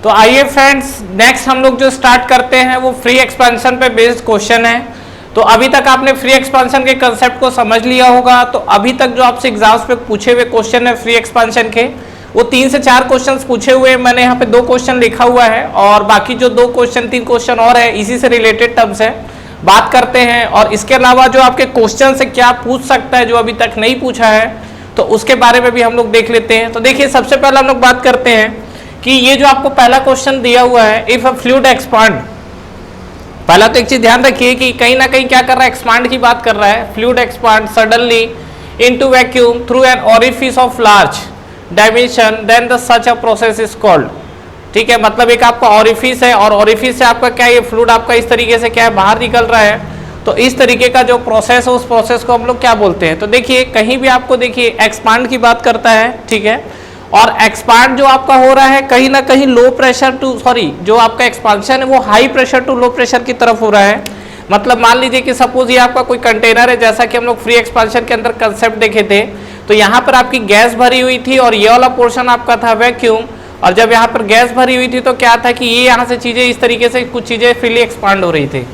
तो आइए friends, next हम लोग जो स्टार्ट करते हैं वो फ्री एक्सपेंशन पे बेस्ड क्वेश्चन है। तो अभी तक आपने फ्री एक्सपेंशन के कंसेप्ट को समझ लिया होगा। तो अभी तक जो आपसे एग्जाम्स पे पूछे हुए क्वेश्चन है फ्री एक्सपेंशन के, वो 3 से 4 क्वेश्चंस पूछे हुए हैं। मैंने यहाँ पे 2 क्वेश्चन लिखा हुआ है और बाकी जो 2 क्वेश्चन 3 क्वेश्चन और है इसी से रिलेटेड टर्म्स है, बात करते हैं। और इसके अलावा जो आपके क्वेश्चन से क्या पूछ सकता है जो अभी तक नहीं पूछा है, तो उसके बारे में भी हम लोग देख लेते हैं। तो देखिए, सबसे पहले हम लोग बात करते हैं कि ये जो आपको पहला क्वेश्चन दिया हुआ है, इफ अ फ्लूइड एक्सपांड। पहला तो एक चीज ध्यान रखिए कि कहीं ना कहीं क्या कर रहा है, एक्सपांड की बात कर रहा है। Fluid expand suddenly into vacuum through an orifice of large dimension, then the such a process is called. ठीक है, मतलब एक आपका ओरिफिस है और ओरिफिस से आपका क्या, ये फ्लूइड आपका इस तरीके से क्या है, बाहर निकल रहा है। तो इस तरीके का जो प्रोसेस है उस प्रोसेस को हम लोग क्या बोलते हैं। तो देखिए, कहीं भी आपको देखिए एक्सपांड की बात करता है, ठीक है, और एक्सपांड जो आपका हो रहा है कहीं ना कहीं लो प्रेशर टू, सॉरी, जो आपका एक्सपांशन है वो high pressure to low pressure की तरफ हो रहा है। मतलब मान लीजिए कि सपोज ये आपका कोई कंटेनर है, जैसा कि हम लोग फ्री एक्सपांशन के अंदर कंसेप्ट देखे थे। तो यहाँ पर आपकी गैस भरी हुई थी और ये वाला पोर्शन आपका था वैक्यूम। और जब यहाँ पर गैस भरी हुई थी तो क्या था कि ये यहाँ से चीजें इस तरीके से कुछ चीजें फ्रीली एक्सपांड हो रही थी,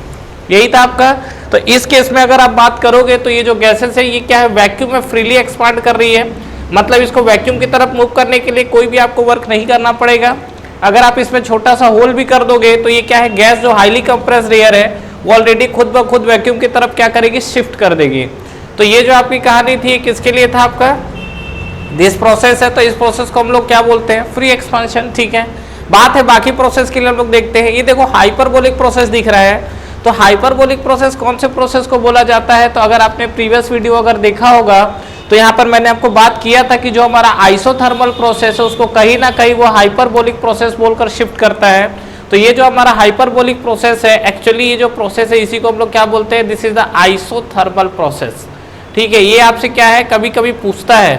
यही था आपका। तो इस केस में अगर आप बात करोगे तो ये जो गैसेस है ये क्या है, वैक्यूम में फ्रीली एक्सपांड कर रही है। मतलब इसको वैक्यूम की तरफ मूव करने के लिए कोई भी आपको वर्क नहीं करना पड़ेगा। अगर आप इसमें छोटा सा होल भी कर दोगे तो ये क्या है, गैस जो हाईली कंप्रेस्ड एयर है वो ऑलरेडी खुद ब खुद वैक्यूम की तरफ क्या करेगी, शिफ्ट कर देगी। तो ये जो आपकी कहानी थी किसके लिए था, आपका दिस प्रोसेस है। तो इस प्रोसेस को हम लोग क्या बोलते हैं, फ्री एक्सपांशन। ठीक है, बात है बाकी प्रोसेस के लिए हम लोग देखते हैं। ये देखो हाइपरबोलिक प्रोसेस दिख रहा है। तो हाइपरबोलिक प्रोसेस कौन से प्रोसेस को बोला जाता है, तो अगर आपने प्रीवियस वीडियो अगर देखा होगा तो यहाँ पर मैंने आपको बात किया था कि जो हमारा आइसोथर्मल प्रोसेस है उसको कहीं ना कहीं वो हाइपरबोलिक प्रोसेस बोलकर शिफ्ट करता है। तो ये जो हमारा हाइपरबोलिक प्रोसेस है, एक्चुअली ये जो प्रोसेस है इसी को हम लोग क्या बोलते हैं, this is the isothermal process. ठीक है, ये आपसे क्या है, कभी कभी पूछता है,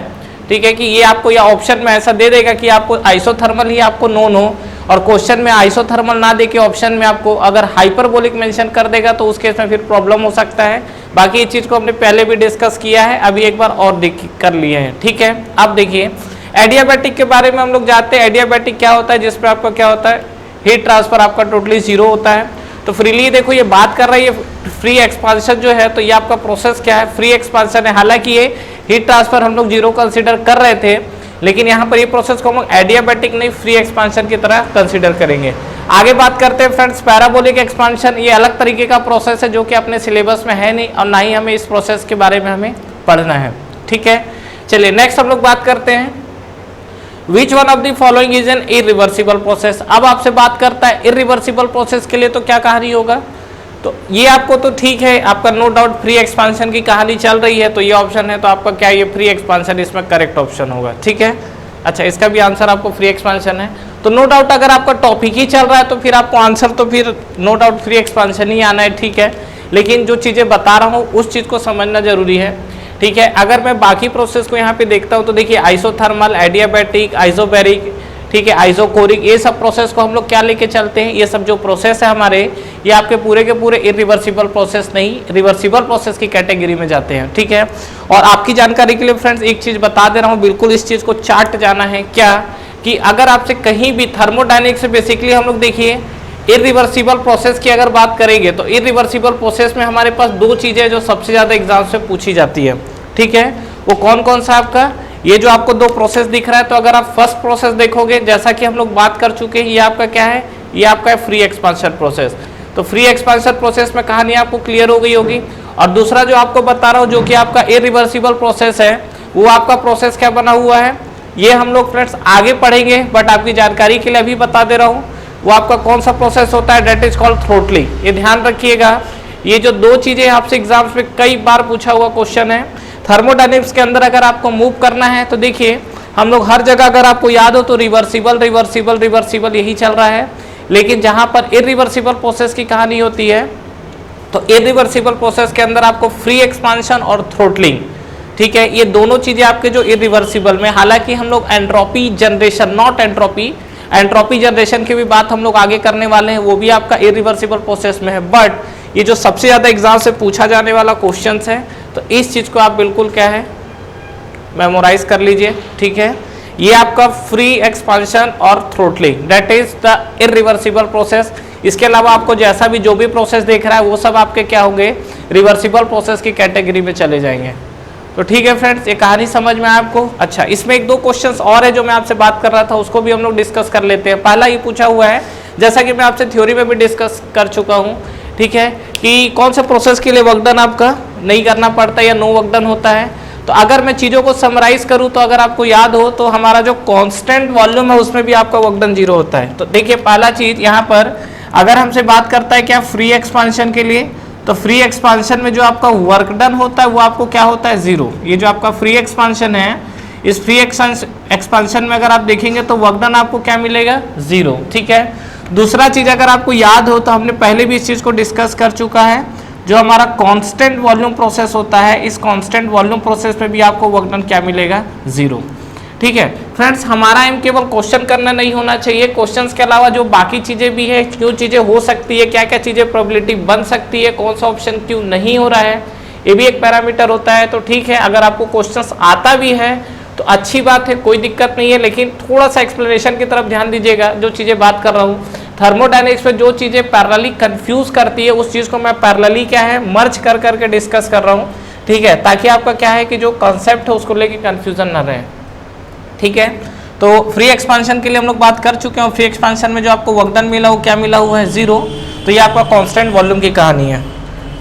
ठीक है, कि ये आपको या ऑप्शन में ऐसा दे देगा कि आपको आइसोथर्मल ही आपको नोन हो, और क्वेश्चन में आइसोथर्मल ना देके ऑप्शन में आपको अगर हाइपरबोलिक मेंशन कर देगा तो उस केस में फिर प्रॉब्लम हो सकता है। बाकी इस चीज को हमने पहले भी डिस्कस किया है, अभी एक बार और कर लिए हैं। ठीक है, अब देखिए एडियाबैटिक के बारे में हम लोग जानते हैं। एडियाबैटिक क्या होता है, जिसपे आपका क्या होता है, हीट ट्रांसफर आपका टोटली 0 होता है। तो फ्रीली देखो ये बात कर रही है फ्री एक्सपांशन जो है, तो ये आपका प्रोसेस क्या है, फ्री एक्सपांशन है। हालांकि ये हीट ट्रांसफर हम लोग 0 कंसिडर कर रहे थे, लेकिन यहाँ पर ये प्रोसेस को हम लोग एडियाबैटिक नहीं फ्री एक्सपांशन की तरह कंसिडर करेंगे। आगे बात करते हैं फ्रेंड्स पैराबोलिक एक्सपांशन। ये अलग तरीके का प्रोसेस है जो कि अपने सिलेबस में है नहीं और ना ही हमें इस प्रोसेस के बारे में हमें पढ़ना है। ठीक है, चलिए नेक्स्ट हम लोग बात करते हैं विच one of the following is an irreversible process. अब आपसे बात करता है इरिवर्सिबल प्रोसेस के लिए तो क्या कहानी होगा। तो ये आपको तो ठीक है, आपका नो डाउट फ्री एक्सपांशन की कहानी चल रही है, तो ये ऑप्शन है, तो आपका क्या ये फ्री एक्सपांशन इसमें करेक्ट ऑप्शन होगा। ठीक है, अच्छा इसका भी आंसर आपको फ्री एक्सपांशन है। तो नो डाउट अगर आपका टॉपिक ही चल रहा है तो फिर आपको आंसर तो फिर नो डाउट फ्री एक्सपांशन ही आना है। ठीक है, लेकिन जो चीज़ें बता रहा हूँ उस चीज़ को समझना जरूरी है। ठीक है, अगर मैं बाकी प्रोसेस को यहाँ पे देखता हूँ तो देखिए आइसोथर्मल, एडियाबैटिक, आइसोबैरिक, ठीक है, आइसोकोरिक, ये सब प्रोसेस को हम लोग क्या लेके चलते हैं, ये सब जो प्रोसेस है हमारे, ये आपके पूरे के पूरे इरिवर्सिबल प्रोसेस नहीं, रिवर्सिबल प्रोसेस की कैटेगरी में जाते हैं। ठीक है, और आपकी जानकारी के लिए फ्रेंड्स एक चीज बता दे रहा हूँ, बिल्कुल इस चीज को चार्ट जाना है क्या, कि अगर आपसे कहीं भी थर्मोडायनेमिक्स से बेसिकली हम लोग देखिए इरिवर्सिबल प्रोसेस की अगर बात करेंगे तो इरिवर्सिबल प्रोसेस में हमारे पास 2 चीजें जो सबसे ज्यादा एग्जाम से पूछी जाती है। ठीक है, वो कौन कौन सा आपका, ये जो आपको 2 प्रोसेस दिख रहा है, तो अगर आप फर्स्ट प्रोसेस देखोगे, जैसा कि हम लोग बात कर चुके हैं, ये आपका क्या है, ये आपका है फ्री एक्सपांशन प्रोसेस। तो फ्री एक्सपांशन प्रोसेस में कहानी आपको क्लियर हो गई होगी। और दूसरा जो आपको बता रहा हूँ जो कि आपका इरिवर्सिबल प्रोसेस है, वो आपका प्रोसेस क्या बना हुआ है, ये हम लोग फ्रेंड्स आगे पढ़ेंगे, बट आपकी जानकारी के लिए अभी बता दे रहा हूँ वो आपका कौन सा प्रोसेस होता है, डेट इज कॉल्ड थ्रोटलिंग। ये ध्यान रखिएगा, ये जो 2 चीजें आपसे एग्जाम्स में कई बार पूछा हुआ क्वेश्चन है। थर्मोडायनेमिक्स के अंदर अगर आपको मूव करना है तो देखिए हम लोग हर जगह अगर आपको याद हो तो रिवर्सिबल रिवर्सिबल रिवर्सिबल यही चल रहा है, लेकिन जहां पर इरिवर्सिबल प्रोसेस की कहानी होती है तो इरिवर्सिबल प्रोसेस के अंदर आपको फ्री एक्सपांशन और थ्रोटलिंग, ठीक है, ये दोनों चीजें आपके जो इरिवर्सिबल में, हालांकि हम लोग entropy generation, not entropy, entropy generation की भी बात हम लोग आगे करने वाले हैं, वो भी आपका इरिवर्सिबल प्रोसेस में है। बट ये जो सबसे ज्यादा एग्जाम से पूछा जाने वाला क्वेश्चन है, तो इस चीज को आप बिल्कुल क्या है मेमोराइज कर लीजिए। ठीक है, ये आपका फ्री एक्सपांशन और throttling, that is the irreversible process. इसके अलावा आपको जैसा भी जो भी प्रोसेस देख रहा है वो सब आपके क्या होंगे, रिवर्सिबल प्रोसेस की कैटेगरी में चले जाएंगे। तो ठीक है फ्रेंड्स, ये कहानी समझ में आया आपको। अच्छा, इसमें एक दो क्वेश्चंस और है जो मैं आपसे बात कर रहा था, उसको भी हम लोग डिस्कस कर लेते हैं। पहला ये पूछा हुआ है, जैसा कि मैं आपसे थ्योरी में भी डिस्कस कर चुका हूँ, ठीक है, कि कौन से प्रोसेस के लिए वर्क डन आपका नहीं करना पड़ता या नो वर्क डन होता है। तो अगर मैं चीज़ों को समराइज करूँ तो अगर आपको याद हो तो हमारा जो कांस्टेंट वॉल्यूम है उसमें भी आपका वर्क डन 0 होता है। तो देखिए पहला चीज़ यहाँ पर अगर हमसे बात करता है क्या फ्री एक्सपांशन के लिए, तो फ्री एक्सपांशन में जो आपका वर्क डन होता है वो आपको क्या होता है, 0। ये जो आपका फ्री एक्सपांशन है, इस फ्री एक्सपांशन में अगर आप देखेंगे तो वर्क डन आपको क्या मिलेगा, 0, ठीक है। दूसरा चीज अगर आपको याद हो तो हमने पहले भी इस चीज को डिस्कस कर चुका है, जो हमारा कांस्टेंट वॉल्यूम प्रोसेस होता है, इस कांस्टेंट वॉल्यूम प्रोसेस में भी आपको वर्क डन क्या मिलेगा, 0, ठीक है। फ्रेंड्स, हमारा एम केवल क्वेश्चन करना नहीं होना चाहिए, क्वेश्चंस के अलावा जो बाकी चीजें भी है, क्यों चीजें हो सकती है, क्या क्या चीजें प्रोबेबिलिटी बन सकती है, कौन सा ऑप्शन क्यों नहीं हो रहा है, ये भी एक पैरामीटर होता है। तो ठीक है, अगर आपको क्वेश्चंस आता भी है तो अच्छी बात है, कोई दिक्कत नहीं है, लेकिन थोड़ा सा एक्सप्लेनेशन की तरफ ध्यान दीजिएगा। जो चीजें बात कर रहा हूँ थर्मोडायनेमिक्स में, जो चीजें पैरेलली कंफ्यूज करती है उस चीज को मैं पैरेलली क्या है मर्ज कर करके डिस्कस कर रहा हूँ, ठीक है, ताकि आपका क्या है कि जो कॉन्सेप्ट है उसको लेके कंफ्यूजन ना रहे, ठीक है। तो फ्री एक्सपांशन के लिए हम लोग बात कर चुके हैं। फ्री एक्सपांशन में जो आपको वर्क डन मिला वो क्या मिला हुआ है, 0। तो ये आपका कांस्टेंट वॉल्यूम की कहानी है,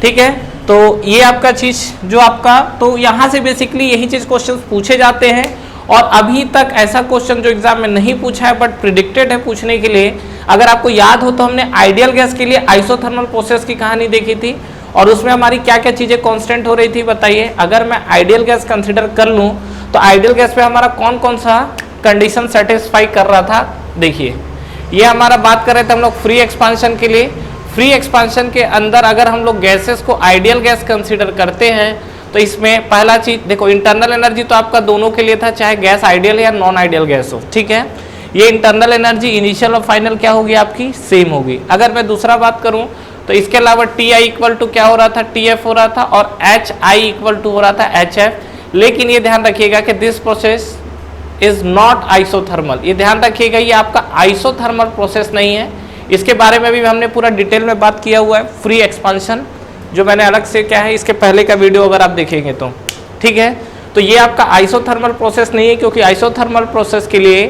ठीक है। तो ये आपका चीज जो आपका, तो यहाँ से बेसिकली यही चीज क्वेश्चन पूछे जाते हैं। और अभी तक ऐसा क्वेश्चन जो एग्जाम में नहीं पूछा है बट प्रिडिक्टेड है पूछने के लिए, अगर आपको याद हो तो हमने आइडियल गैस के लिए आइसोथर्मल प्रोसेस की कहानी देखी थी और उसमें हमारी क्या क्या चीजें कांस्टेंट हो रही थी बताइए। अगर मैं आइडियल गैस कंसिडर कर लूँ तो आइडियल गैस पे हमारा कौन कौन सा कंडीशन सेटिस्फाई कर रहा था, देखिए ये हमारा बात कर रहे थे हम लोग फ्री एक्सपांशन के लिए। फ्री एक्सपांशन के अंदर अगर हम लोग गैसेस को आइडियल गैस कंसीडर करते हैं तो इसमें पहला चीज देखो, इंटरनल एनर्जी तो आपका दोनों के लिए था, चाहे गैस आइडियल या नॉन आइडियल गैस हो, ठीक है। ये इंटरनल एनर्जी इनिशियल और फाइनल क्या होगी आपकी, सेम होगी। अगर मैं दूसरा बात करूं तो इसके अलावा टी आई इक्वल टू क्या हो रहा था, टी एफ हो रहा था, और एच आई इक्वल टू हो रहा था एच एफ। लेकिन ये ध्यान रखिएगा कि this process is not isothermal, ये ध्यान रखिएगा ये आपका आइसोथर्मल प्रोसेस नहीं है। इसके बारे में भी हमने पूरा डिटेल में बात किया हुआ है, फ्री एक्सपांशन जो मैंने अलग से क्या है इसके पहले का वीडियो अगर आप देखेंगे तो, ठीक है। तो ये आपका आइसोथर्मल प्रोसेस नहीं है, क्योंकि आइसोथर्मल प्रोसेस के लिए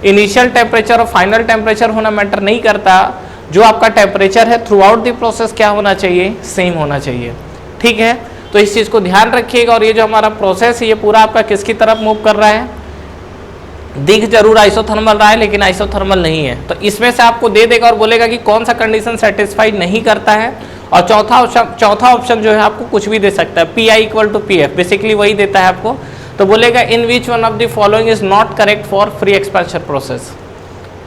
इनिशियल टेम्परेचर और फाइनल टेम्परेचर होना मैटर नहीं करता। जो आपका टेम्परेचर है थ्रू आउट द प्रोसेस क्या होना चाहिए, सेम होना चाहिए, ठीक है। तो इस चीज़ को ध्यान रखिएगा। और ये जो हमारा प्रोसेस है ये पूरा आपका किसकी तरफ मूव कर रहा है, दिख जरूर आइसोथर्मल रहा है लेकिन आइसोथर्मल नहीं है। तो इसमें से आपको दे देगा और बोलेगा कि कौन सा कंडीशन सेटिस्फाई नहीं करता है। और चौथा ऑप्शन जो है आपको कुछ भी दे सकता है, P I equal to P F, basically वही देता है आपको। तो बोलेगा in which one of the following is not correct for free expansion process,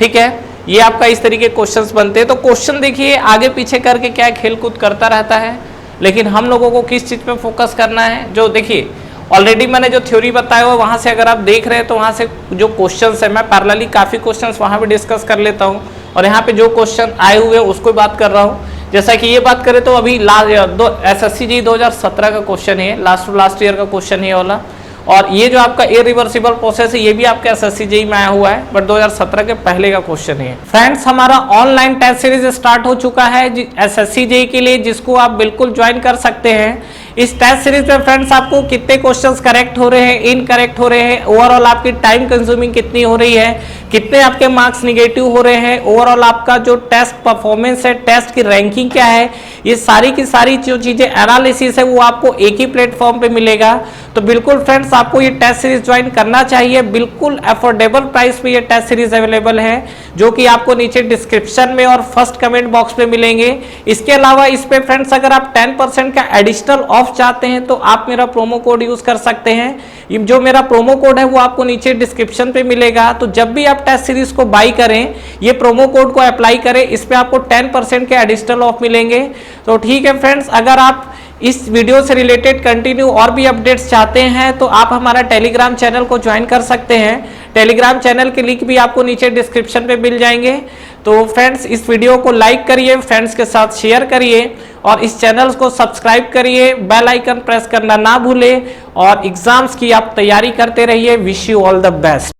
ठीक है। ये आपका इस तरीके क्वेश्चंस बनते हैं। तो क्वेश्चन देखिए आगे पीछे करके क्या खेल कूद करता रहता है, लेकिन हम लोगों को किस चीज़ पे फोकस करना है। जो देखिए ऑलरेडी मैंने जो थ्योरी बताया हुआ वहाँ से अगर आप देख रहे हैं तो वहाँ से जो क्वेश्चंस है मैं पैरेलली काफ़ी क्वेश्चंस वहाँ भी डिस्कस कर लेता हूँ, और यहाँ पे जो क्वेश्चन आए हुए हैं उसको बात कर रहा हूँ। जैसा कि ये बात करें तो अभी एसएससी जी 2017 का क्वेश्चन है, लास्ट ईयर का क्वेश्चन है वाला। और ये जो आपका इरिवर्सिबल प्रोसेस है ये भी आपका एसएससी जी में आया हुआ है, बट 2017 के पहले का क्वेश्चन है। फ्रेंड्स, हमारा ऑनलाइन टेस्ट सीरीज स्टार्ट हो चुका है एसएससी जी के लिए, जिसको आप बिल्कुल ज्वाइन कर सकते हैं। इस टेस्ट सीरीज में फ्रेंड्स आपको कितने क्वेश्चंस करेक्ट हो रहे हैं, इनकरेक्ट हो रहे हैं, ओवरऑल आपकी टाइम कंज्यूमिंग कितनी हो रही है, कितने आपके मार्क्स निगेटिव हो रहे हैं, ओवरऑल आपका जो टेस्ट परफॉर्मेंस है, टेस्ट की रैंकिंग क्या है, ये सारी की सारी जो चीजें एनालिसिस है वो आपको एक ही प्लेटफॉर्म पे मिलेगा। तो बिल्कुल फ्रेंड्स आपको ये टेस्ट सीरीज ज्वाइन करना चाहिए। बिल्कुल अफोर्डेबल प्राइस पे ये टेस्ट सीरीज अवेलेबल है, जो कि आपको नीचे डिस्क्रिप्शन में और फर्स्ट कमेंट बॉक्स पे मिलेंगे। इसके अलावा इस पे फ्रेंड्स अगर आप 10% का एडिशनल ऑफ चाहते हैं तो आप मेरा प्रोमो कोड यूज कर सकते हैं। जो मेरा प्रोमो कोड है वो आपको नीचे डिस्क्रिप्शन पे मिलेगा। तो जब भी आप टेस्ट सीरीज को बाई करें ये प्रोमो कोड को अप्लाई करें, इस पे आपको 10% के एडिशनल ऑफ मिलेंगे। तो ठीक है फ्रेंड्स, अगर आप इस वीडियो से रिलेटेड कंटिन्यू और भी अपडेट्स चाहते हैं तो आप हमारा टेलीग्राम चैनल को ज्वाइन कर सकते हैं। टेलीग्राम चैनल के लिंक भी आपको नीचे डिस्क्रिप्शन पे मिल जाएंगे। तो फ्रेंड्स इस वीडियो को लाइक करिए, फ्रेंड्स के साथ शेयर करिए और इस चैनल को सब्सक्राइब करिए, बेल आइकन प्रेस करना ना भूलें और एग्जाम्स की आप तैयारी करते रहिए। Wish you all the best.